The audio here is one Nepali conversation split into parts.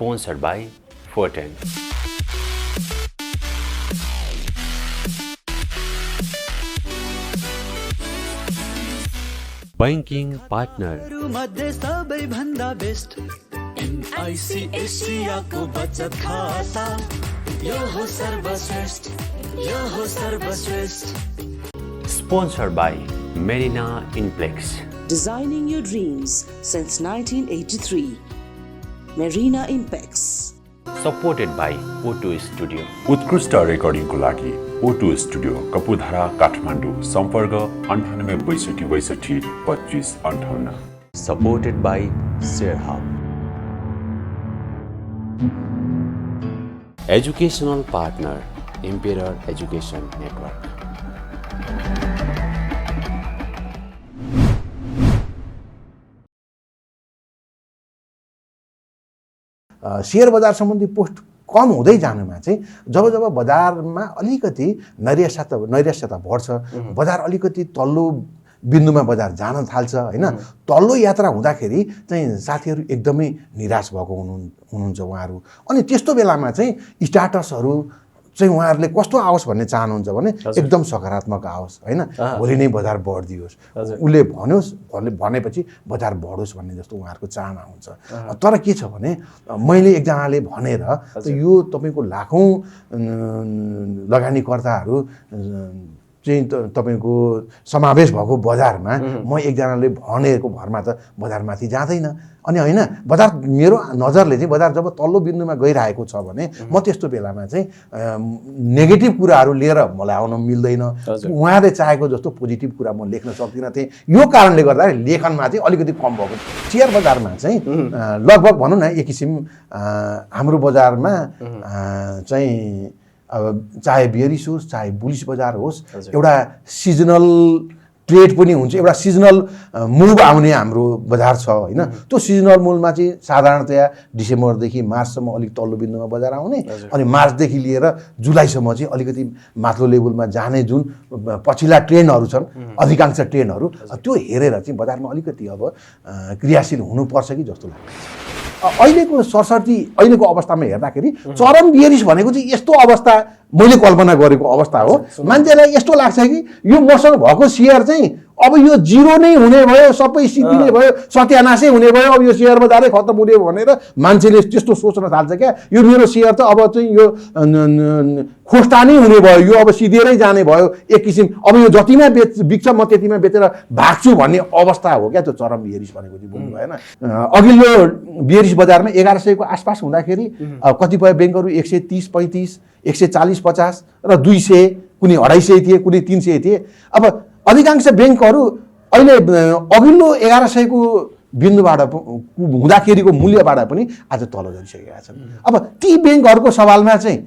Sponsored by Forten. Banking partner. NIC एशियाको बचत खाता यो हो सर्वश्रेष्ठ Sponsored by Marina Inplex. Designing your dreams since 1983. Marina Impex. Supported by O2 Studio. उत्कृष्ट रेकर्डिङको लागि O2 स्टुडियो कपुरधारा काठमाडौँ सम्पर्क 98 62 25 58. Supported by ShareHub. Educational partner Emperor Education Network. Share बजार सम्बन्धी पोस्ट कम हुँदै जानुमा चाहिँ जब जब बजारमा अलिकति नैराश्यता बढ्छ, बजार अलिकति तल्लो बिन्दुमा बजार जान थाल्छ हैन, तल्लो यात्रा हुँदाखेरि चाहिँ साथीहरू एकदमै निराश भएको हुनुहुन्छ उहाँहरू। अनि त्यस्तो बेलामा चाहिँ स्टाटसहरू चाहिँ उहाँहरूले कस्तो आओस् भन्ने चाहनुहुन्छ भने एकदम सकारात्मक आओस् हैन, भोलि नै बजार बढ्दियोस्, उसले भन्योस् भनेपछि बजार बढोस् भन्ने जस्तो उहाँहरूको चाहना हुन्छ। तर के छ भने मैले एकजनाले भनेर यो तपाईको लाखौं लगानीकर्ताहरू चाहिँ तपाईको समावेश भएको बजारमा म एकजनाले भनेको भरमा त बजारमाथि जाँदैन। अनि हैन, बजार मेरो नजरले चाहिँ बजार जब तल्लो बिन्दुमा गइरहेको छ भने म त्यस्तो बेलामा चाहिँ नेगेटिभ कुराहरू लिएर मलाई आउन मिल्दैन। उहाँले चाहेको जस्तो पोजिटिभ कुरा म लेख्न सक्दिनँ थिएँ। यो कारणले गर्दा लेखनमा चाहिँ अलिकति कम भएको। शेयर बजारमा चाहिँ लगभग भनौँ न एक किसिम हाम्रो बजारमा चाहिँ अब चाहे बेयरिस होस् चाहे बुलिस बजार होस्, एउटा सिजनल ट्रेड पनि हुन्छ, एउटा सिजनल मुभ आउने हाम्रो बजार छ हैन। त्यो सिजनल मुभमा चाहिँ साधारणतया डिसेम्बरदेखि मार्चसम्म अलिक तल्लो बिन्दुमा बजार आउने, अनि मार्चदेखि लिएर जुलाईसम्म चाहिँ अलिकति माथिल्लो लेभलमा जाने जुन पछिल्ला ट्रेन्डहरू छन्, अधिकांश ट्रेन्डहरू त्यो हेरेर चाहिँ बजारमा अलिकति अब क्रियाशील हुनुपर्छ कि जस्तो लाग्छ। अहिलेको सरसर्ती अहिलेको अवस्थामा हेर्दाखेरि चरम बियरिस भनेको चाहिँ यस्तो अवस्था मैले कल्पना गरेको अवस्था हो। मान्छेलाई यस्तो लाग्छ कि यो मसँग भएको शेयर चाहिँ अब यो जिरो नै हुने भयो, सबै सिद्धिने भयो, सत्यानाशै हुने भयो, अब यो शेयर बजारै खत्तम हुने भनेर मान्छेले त्यस्तो सोच्न थाल्छ क्या। यो मेरो शेयर त अब चाहिँ यो खोस्टानी हुने भयो, यो अब सिधेरै जाने भयो एक किसिम, अब यो जतिमा बिक्छ म त्यतिमा बेचेर भाग्छु भन्ने अवस्था हो क्या त्यो चरम बियरिस भनेको चाहिँ, बुझ्नु भएन। अघिल्लो बियरिस बजारमा 1100 को आसपास हुँदाखेरि कतिपय ब्याङ्कहरू 130 35 140 50 र 200, कुनै 250 थिए, कुनै 300 थिए। अब अधिकांश ब्याङ्कहरू अहिले अघिल्लो 1100 को बिन्दुबाट हुँदाखेरिको मूल्यबाट पनि आज तल झरिसकेका छन्। अब ती ब्याङ्कहरूको सवालमा चाहिँ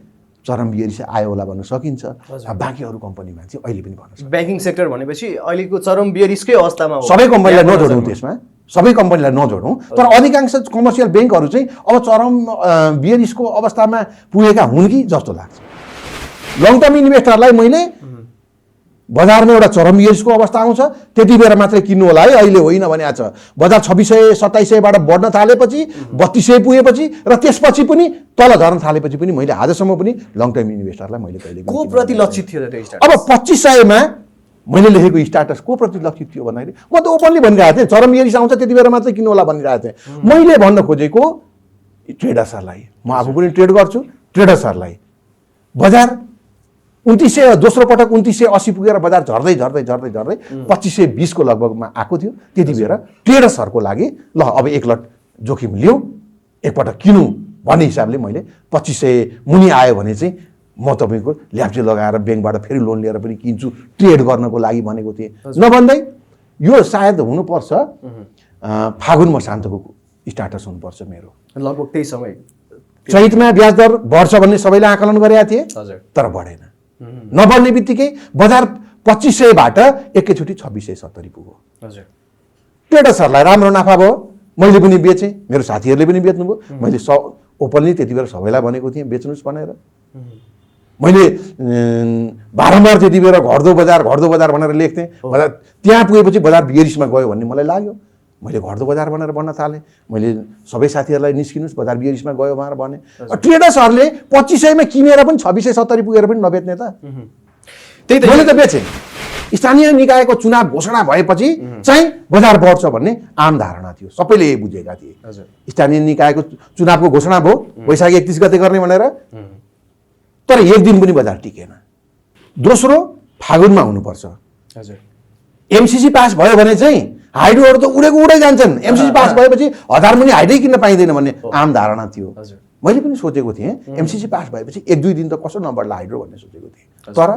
चरम बियरिस आयो होला भन्न सकिन्छ। बाँकी अरू कम्पनीमा चाहिँ अहिले पनि भन्न सकिन्छ। ब्याङ्किङ सेक्टर भनेपछि अहिलेको चरम बियरिसकै अवस्थामा हो। सबै कम्पनीलाई नजोडौँ त्यसमा, सबै कम्पनीलाई नजोडौँ, तर अधिकांश कमर्सियल ब्याङ्कहरू चाहिँ अब चरम बियरिसको अवस्थामा पुगेका हुन् कि जस्तो लाग्छ। लङ टर्म इन्भेस्टरलाई मैले बजारमा एउटा चरम बियरिसको अवस्था आउँछ त्यति बेला मात्रै किन्नु होला है, अहिले होइन भने आज बजार 2600 2700बाट बढ्न थालेपछि 3200 पुगेपछि र त्यसपछि पनि तल झर्न थालेपछि पनि मैले आजसम्म पनि लङ टर्म इन्भेस्टरलाई मैले कहिले को प्रति लक्षित थियो त्यो स्टार्ट? अब 2500 मा मैले लेखेको स्टाटस को प्रति लक्षित थियो भन्दाखेरि म त ओपनली भनिरहेको थिएँ चरम बियरिस आउँछ त्यति बेला मात्रै किन्नु होला भनिरहेको थिएँ। मैले भन्न खोजेको ट्रेडर्सहरूलाई, म आफू पनि ट्रेड गर्छु, ट्रेडर्सहरूलाई बजार 2900 दोस्रो पटक 2980 पुगेर बजार झर्दै 2520 को लगभगमा आएको थियो। त्यति बेर ट्रेडर्सहरूको लागि ल अब एक लट जोखिम लिउँ, एकपटक किनौँ भन्ने हिसाबले मैले 2500 मुनि आयो भने चाहिँ म तपाईँको ल्याप्चे लगाएर ब्याङ्कबाट फेरि लोन लिएर पनि किन्छु ट्रेड गर्नको लागि भनेको थिएँ। नभन्दै यो सायद हुनुपर्छ फागुन मसान्तको स्टाटस हुनुपर्छ मेरो, लगभग त्यही समय चैतमा ब्याज दर बढ्छ भन्ने सबैले आकलन गरेका थिए, तर बढेन। नबढ्ने बित्तिकै बजार 2500बाट एकैचोटि 2670 पुग्यो। ट्रेडर्सहरूलाई राम्रो नाफा भयो, मैले पनि बेचेँ, मेरो साथीहरूले पनि बेच्नुभयो। मैले ओपनली त्यति बेला सबैलाई भनेको थिएँ बेच्नुहोस् भनेर। मैले बारम्बार त्यति बेला घट्दो बजार भनेर लेख्थेँ। बजार त्यहाँ पुगेपछि बजार बियरिसमा गयो भन्ने मलाई लाग्यो, मैले घट्दो बजार भनेर भन्न थालेँ। मैले सबै साथीहरूलाई निस्किनुहोस् बजार बियरिसमा गयो भनेर भने। ट्रेडर्सहरूले 2500 मा किनेर पनि 2670 पुगेर पनि नबेच्ने त। त्यही त मैले त बेचेँ। स्थानीय निकायको चुनाव घोषणा भएपछि चाहिँ बजार बढ्छ भन्ने आम धारणा थियो, सबैले यही बुझेका थिए। स्थानीय निकायको चुनावको घोषणा भयो वैशाख 31 गते गर्ने भनेर, तर एक दिन पनि बजार टिकेन। दोस्रो फागुनमा हुनुपर्छ। एमसीसी पास भयो भने चाहिँ हाइड्रोहरू त उडेको उडै जान्छन्। एमसीसी पास भएपछि 1000 मुनि हाइड्रै किन्न पाइँदैन भन्ने आम धारणा थियो। मैले पनि सोचेको थिएँ एमसीसी पास भएपछि 1-2 दिन त कसो नबढ्ला हाइड्रो भन्ने सोचेको थिएँ। तर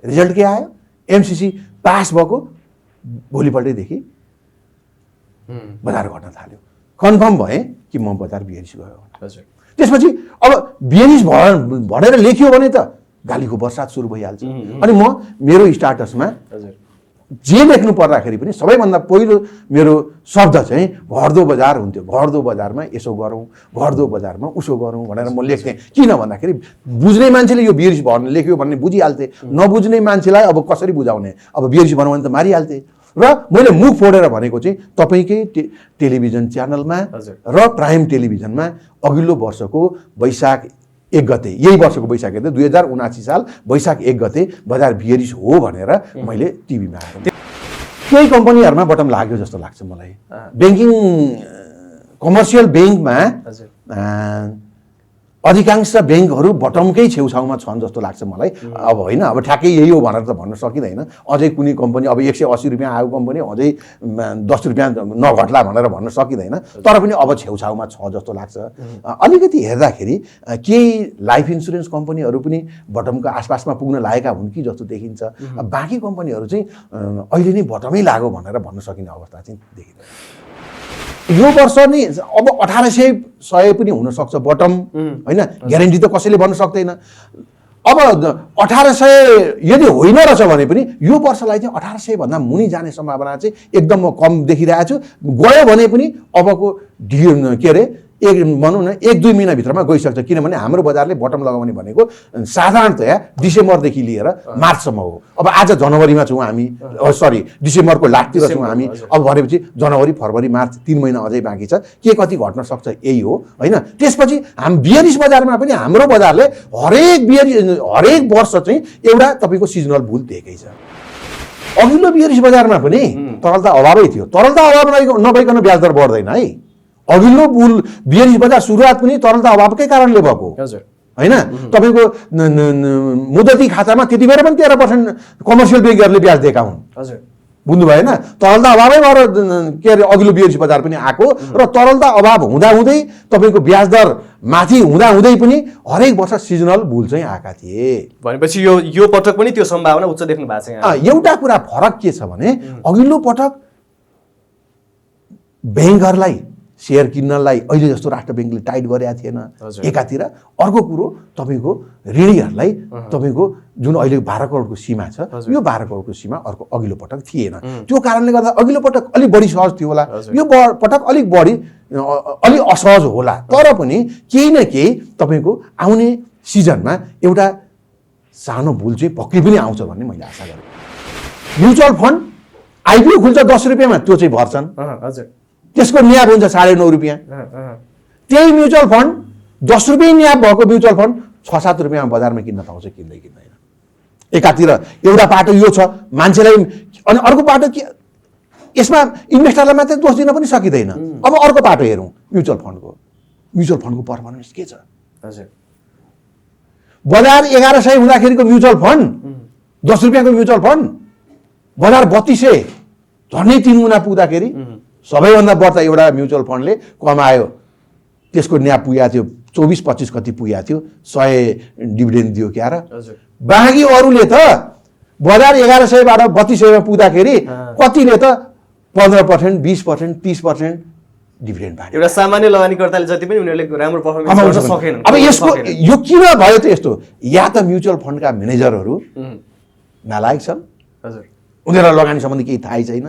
रिजल्ट के आयो? एमसीसी पास भएको भोलिपल्टैदेखि बजार घट्न थाल्यो। कन्फर्म भएँ कि म बजार बियरिस गयो। त्यसपछि अब बियरिस भनेर लेखियो भने त गालीको बर्सात सुरु भइहाल्छ। अनि म मेरो स्टाटसमा जे लेख्नु पर्दाखेरि पनि सबैभन्दा पहिलो मेरो शब्द चाहिँ घट्दो बजार हुन्थ्यो। घट्दो बजारमा यसो गरौँ, घट्दो बजारमा उसो गरौँ भनेर म लेख्थेँ। किन भन्दाखेरि बुझ्ने मान्छेले यो बियरिस भन्ने लेख्यो भन्ने बुझिहाल्थे, नबुझ्ने मान्छेलाई अब कसरी बुझाउने, अब बियरिस बनाउनु भने त मारिहाल्थे। र मैले मुख फोडेर भनेको चाहिँ तपाईँकै टेलिभिजन च्यानलमा र प्राइम टेलिभिजनमा अघिल्लो वर्षको वैशाख 1 गते, यही वर्षको वैशाख गते 2079 साल वैशाख 1 गते बजार बियरिस हो भनेर मैले टिभीमा आएर केही कम्पनीहरूमा बटम लाग्यो जस्तो लाग्छ मलाई। ब्याङ्किङ कमर्सियल ब्याङ्कमा अधिकांश ब्याङ्कहरू बटमकै छेउछाउमा छन् जस्तो लाग्छ मलाई। अब होइन, अब ठ्याक्कै यही हो भनेर त भन्न सकिँदैन। अझै कुनै कम्पनी अब 180 रुपियाँ आएको कम्पनी अझै 10 रुपियाँ नघट्ला भनेर भन्न सकिँदैन, तर पनि अब छेउछाउमा छ जस्तो लाग्छ। अलिकति हेर्दाखेरि केही लाइफ इन्सुरेन्स कम्पनीहरू पनि बटमको आसपासमा पुग्न लागेका हुन् कि जस्तो देखिन्छ। बाँकी कम्पनीहरू चाहिँ अहिले नै बटमै लाग्यो भनेर भन्न सकिने अवस्था चाहिँ देखिँदैन। यो वर्ष नि अब 1800 पनि हुनसक्छ बटम, होइन, ग्यारेन्टी त कसैले भन्न सक्दैन। अब 1800 यदि होइन रहेछ भने पनि यो वर्षलाई चाहिँ 1800 भन्दा मुनि जाने सम्भावना चाहिँ एकदम म कम देखिरहेको छु। गयो भने पनि अबको के अरे भनौँ न 1-2 महिनाभित्रमा गइसक्छ। किनभने हाम्रो बजारले बटम लगाउने भनेको साधारणतया डिसेम्बरदेखि लिएर मार्चसम्म हो। अब आज जनवरीमा छौँ हामी, सरी डिसेम्बरको लास्टतिर छौँ हामी। अब भनेपछि जनवरी, फरवरी, मार्च 3 महिना अझै बाँकी छ। के कति घट्न सक्छ यही हो, होइन। त्यसपछि हामी बियरिस बजारमा पनि हाम्रो बजारले हरेक वर्ष चाहिँ एउटा तपाईँको सिजनल भुल दिएकै छ। अघिल्लो बियरिस बजारमा पनि तरलता अभावै थियो। तरलता अभाव नभइकन ब्याज दर बढ्दैन है। अघिल्लो बियरिस बजार सुरुवात पनि तरलता अभावकै कारणले भएको होइन। तपाईँको मुद्दती खातामा त्यति बेला पनि 13% कमर्सियल ब्याङ्कहरूले ब्याज दिएका हुन्। बुझ्नु भएन? तरलता अभावै भएर के अरे अघिल्लो बियरिस बजार पनि आएको। र तरलता अभाव हुँदाहुँदै तपाईँको ब्याज दर माथि हुँदाहुँदै पनि हरेक वर्ष सिजनल भुल चाहिँ आएका थिए। भनेपछि यो पटक पनि त्यो सम्भावना उच्च देख्नु भएको छ। एउटा कुरा फरक के छ भने अघिल्लो पटक ब्याङ्कहरूलाई सेयर किन्नलाई अहिले जस्तो राष्ट्र ब्याङ्कले टाइट गरेका थिएन एकातिर। अर्को कुरो तपाईँको ऋणीहरूलाई तपाईँको जुन अहिले 12 करोडको सीमा छ, यो 12 करोडको सीमा अर्को अघिल्लो पटक थिएन। त्यो कारणले गर्दा अघिल्लो पटक अलिक बढी सहज थियो होला, यो पटक अलिक बढी अलि असहज होला। तर पनि केही न केही तपाईँको आउने सिजनमा एउटा सानो भुल चाहिँ पक्कै पनि आउँछ भन्ने मैले आशा गरेँ। म्युचुअल फन्ड आइपिओ खुल्छ 10 रुपियाँमा, त्यो चाहिँ भर्छन्। त्यसको न्याब हुन्छ 9.5 रुपियाँ। त्यही म्युचुअल फन्ड 10 रुपियाँ न्याब भएको म्युचुअल फन्ड 6-7 रुपियाँमा बजारमा किन्न पाउँछ, किन्दैन। एकातिर एउटा पाटो यो छ मान्छेलाई, अनि अर्को पाटो के यसमा इन्भेस्टरलाई मात्रै दोष दिन पनि सकिँदैन। अब अर्को पाटो हेरौँ म्युचुअल फन्डको पर्फर्मेन्स के छ। बजार 1100 हुँदाखेरिको म्युचुअल फन्ड 10 रुपियाँको म्युचुअल फन्ड बजार 3200 झन्डै 3 गुणा पुग्दाखेरि सबैभन्दा बढ्ता एउटा म्युचुअल फन्डले कमायो, त्यसको न्याब पुगेको थियो 24-25 कति पुगेको थियो, 100 डिभिडेन्ड दियो क्या र। बाँकी अरूले त बजार 1100बाट 3200मा पुग्दाखेरि कतिले त 15%, 20%, 30% डिभिडेन्ड पायो। एउटा सामान्य लगानीकर्ताले जति पनि उनीहरूले राम्रो पर्फर्मेन्स गर्न सकेन। अब यसको यो किन भयो त यस्तो? या त म्युचुअल फन्डका म्यानेजरहरू नालायक छन्, उनीहरूलाई लगानी सम्बन्धी केही थाहै छैन,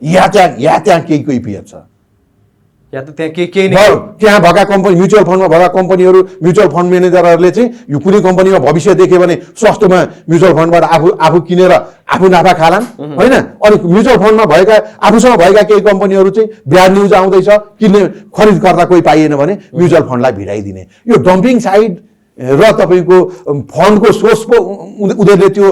या त्यहाँ केही कैफियत छ। या त त्यहाँ केही नै त्यहाँ भएका कम्पनी म्युचुअल फन्डमा भएका कम्पनीहरू म्युचुअल फन्ड म्यानेजरहरूले चाहिँ यो कुनै कम्पनीमा भविष्य देख्यो भने सस्तोमा म्युचुअल फन्डबाट आफू किनेर आफू नाफा खालान् होइन। अनि म्युचुअल फन्डमा भएका आफूसँग भएका केही कम्पनीहरू चाहिँ ब्याड न्युज आउँदैछ किन्ने खरिदकर्ता कोही पाइएन भने म्युचुअल फन्डलाई भिडाइदिने यो डम्पिङ साइड र तपाईँको फन्डको सोर्स पो उनीहरूले त्यो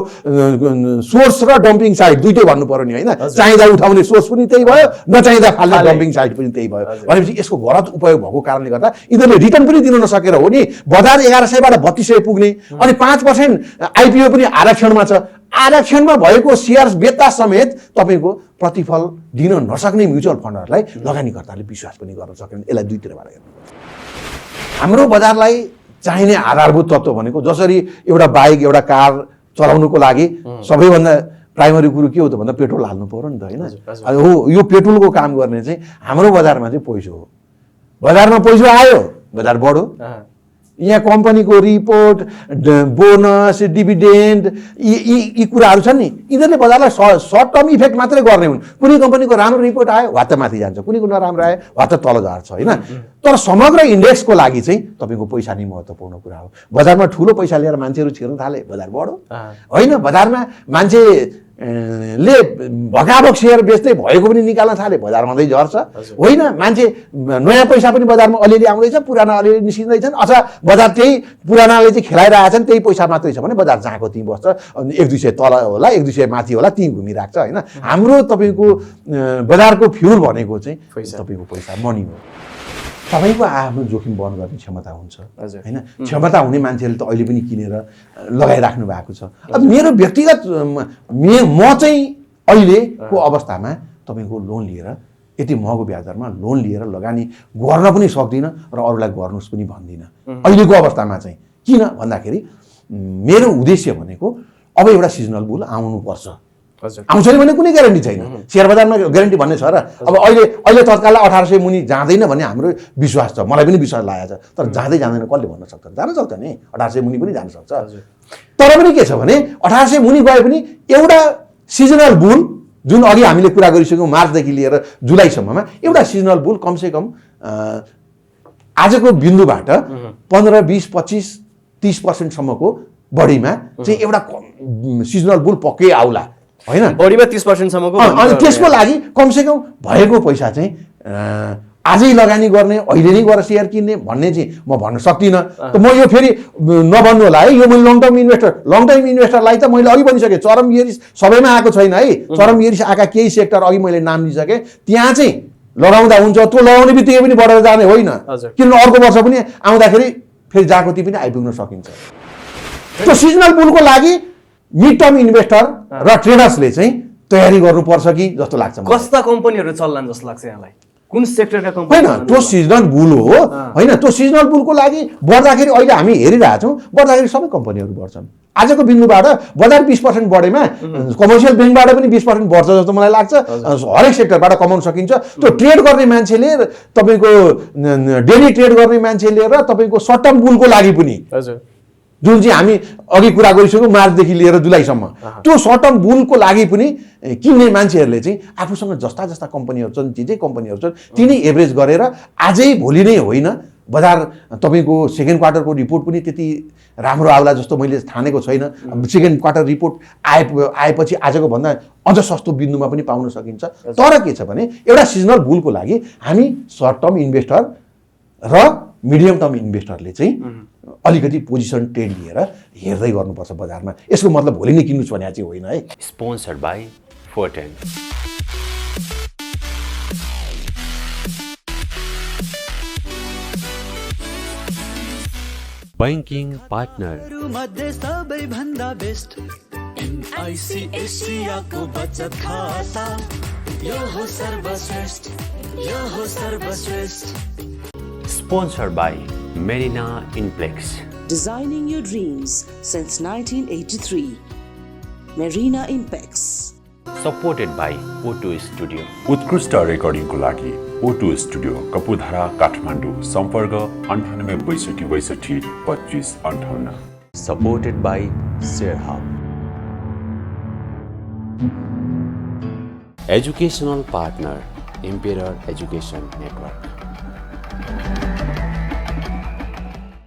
सोर्स र डम्पिङ साइड दुइटै भन्नु पर्यो नि होइन। चाहिँदा उठाउने सोर्स पनि त्यही भयो नचाहिँदा फाल्ने डम्पिङ साइड पनि त्यही भयो भनेपछि यसको गलत उपयोग भएको कारणले गर्दा यिनीहरूले रिटर्न पनि दिन नसकेर हो नि बजार 1100बाट 3200 पुग्ने अनि 5% आइपिओ पनि आरक्षणमा छ। आरक्षणमा भएको सेयर्स बेच्दा समेत तपाईँको प्रतिफल दिन नसक्ने म्युचुअल फन्डहरूलाई लगानीकर्ताले विश्वास पनि गर्न सकेन। यसलाई दुईतिरबाट हेर्नु हाम्रो बजारलाई चाहिने आधारभूत तत्त्व भनेको जसरी एउटा बाइक एउटा कार चलाउनुको लागि सबैभन्दा प्राइमरी कुरो के हो त भन्दा पेट्रोल हाल्नु पर्यो नि त होइन। हो यो पेट्रोलको काम गर्ने चाहिँ हाम्रो बजारमा चाहिँ पैसा हो। बजारमा पैसा आयो बजार बढ्यो। यहाँ कम्पनीको रिपोर्ट बोनस डिभिडेन्ड यी कुराहरू छन् नि यिनीहरूले बजारलाई सर्ट टर्म इफेक्ट मात्रै गर्ने हुन्। कुनै कम्पनीको राम्रो रिपोर्ट आयो वात्त माथि जान्छ कुनैको नराम्रो आयो वात्त तल झार्छ होइन। तर समग्र इन्डेक्सको लागि चाहिँ तपाईँको पैसा नै महत्त्वपूर्ण कुरा हो। बजारमा ठुलो पैसा लिएर मान्छेहरू छिर्न थाले बजार बढ्यो होइन। बजारमा मान्छे ले भगाभग सेयर बेच्दै भएको पनि निकाल्न थाले बजार मात्रै झर्छ होइन। मान्छे नयाँ पैसा पनि बजारमा अलिअलि आउँदैछ पुराना अलिअलि निस्किँदैछन् अथवा बजार त्यही पुरानाले चाहिँ खेलाइरहेछन् त्यही पैसा मात्रै छ भने बजार जहाँको त्यहीँ बस्छ। 1-200 तल होला 1-200 माथि होला त्यहीँ घुमिरहेको छ होइन। हाम्रो तपाईँको बजारको फ्युल भनेको चाहिँ तपाईँको पैसा मनी हो। सबैको आफ्नो जोखिम वहन गर्ने क्षमता हुन्छ होइन। क्षमता हुने मान्छेले त अहिले पनि किनेर लगाइराख्नु भएको छ। अब मेरो व्यक्तिगत म चाहिँ अहिलेको अवस्थामा तपाईँको लोन लिएर यति महँगो ब्याज दरमा लोन लिएर लगानी गर्न पनि सक्दिनँ र अरूलाई गर्नुहोस् पनि भन्दिनँ अहिलेको अवस्थामा चाहिँ। किन भन्दाखेरि मेरो उद्देश्य भनेको अब एउटा सिजनल बुल आउनुपर्छ। आउँछ नि भने कुनै ग्यारेन्टी छैन। सेयर बजारमा ग्यारेन्टी भन्ने छ र अब अहिले तत्काललाई 1800 मुनि जाँदैन भन्ने हाम्रो विश्वास छ। मलाई पनि विश्वास लागेको छ। तर जाँदै जाँदैन कसले भन्न सक्छ जान सक्छ नि 1800 मुनि पनि जान सक्छ। तर पनि के छ भने 1800 मुनि गए पनि एउटा सिजनल बुल जुन अघि हामीले कुरा गरिसक्यौँ मार्चदेखि लिएर जुलाईसम्ममा एउटा सिजनल बुल कमसेकम आजको बिन्दुबाट 15, 20, 25, 30% सम्मको बढीमा चाहिँ एउटा सिजनल बुल पक्कै आउला होइन। बढीमा 30% सम्मको अनि त्यसको लागि कमसेकम भएको पैसा चाहिँ आजै लगानी गर्ने अहिले नै गएर सेयर किन्ने भन्ने चाहिँ म भन्न सक्दिनँ। त म यो फेरि नभन्नु होला है यो मैले लङ टर्म इन्भेस्टरलाई त मैले अघि भनिसकेँ चरम इयरिस सबैमा आएको छैन है। चरम इयरिस आएका केही सेक्टर अघि मैले नाम लिइसकेँ त्यहाँ चाहिँ लगाउँदा हुन्छ त्यो लगाउने बित्तिकै पनि बढेर जाने होइन। किन अर्को वर्ष पनि आउँदाखेरि फेरि जागृति पनि आइपुग्न सकिन्छ। त्यो सिजनल बुलको लागि मिड टर्म इन्भेस्टर र ट्रेडर्सले चाहिँ तयारी गर्नुपर्छ कि जस्तो लाग्छ। कस्ता कम्पनीहरू चल्लान् जस्तो लाग्छ यहाँलाई कुन सेक्टरका कम्पनी होइन त्यो सिजनल बुल हो होइन। त्यो सिजनल बुलको लागि बढ्दाखेरि अहिले हामी हेरिरहेछौँ बढ्दाखेरि सबै कम्पनीहरू बढ्छन्। आजको बिन्दुबाट बजार 20% बढेमा कमर्सियल ब्याङ्कबाट पनि 20% बढ्छ जस्तो मलाई लाग्छ। हरेक सेक्टरबाट कमाउन सकिन्छ। त्यो ट्रेड गर्ने मान्छेले तपाईँको डेली ट्रेड गर्ने मान्छेले र तपाईँको सर्ट टर्म बुलको लागि पनि जुन चाहिँ हामी अघि कुरा गरिसक्यौँ मार्चदेखि लिएर जुलाईसम्म त्यो सर्ट टर्म बुलको लागि पनि किन्ने मान्छेहरूले चाहिँ आफूसँग जस्ता जस्ता कम्पनीहरू छन् जे कम्पनीहरू छन् तिनै एभरेज गरेर आजै भोलि नै होइन। बजार तपाईँको सेकेन्ड क्वार्टरको रिपोर्ट पनि त्यति राम्रो आउला जस्तो मैले ठानेको छैन। सेकेन्ड क्वार्टर रिपोर्ट आएपछि आजको भन्दा अझ सस्तो बिन्दुमा पनि पाउन सकिन्छ। तर के छ भने एउटा सिजनल बुलको लागि हामी सर्ट टर्म इन्भेस्टर र मिडियम टर्म इन्भेस्टरले चाहिँ अलिकति पोजिसन ट्रेड लिएर हेर्दै गर्नुपर्छ बजारमा। यसको मतलब भोलि नै किन्नु भने चाहिँ होइन है। Sponsored by 410। बैंकिङ पार्टनर मध्ये सबैभन्दा बेस्ट एनआईसी एसियाको बचत खाता यो हो सर्वश्रेष्ठ यो हो सर्वश्रेष्ठ। Sponsored by Marina Inplex. Designing your dreams since 1983. Marina Impex. Supported by O2 Studio. उत्कृष्ट रेकर्डिङको लागि O2 स्टुडियो कपुधारा काठमाडौँ सम्पर्क 98 62 25 58। Supported by ShareHub. Educational partner Embedding Education Network.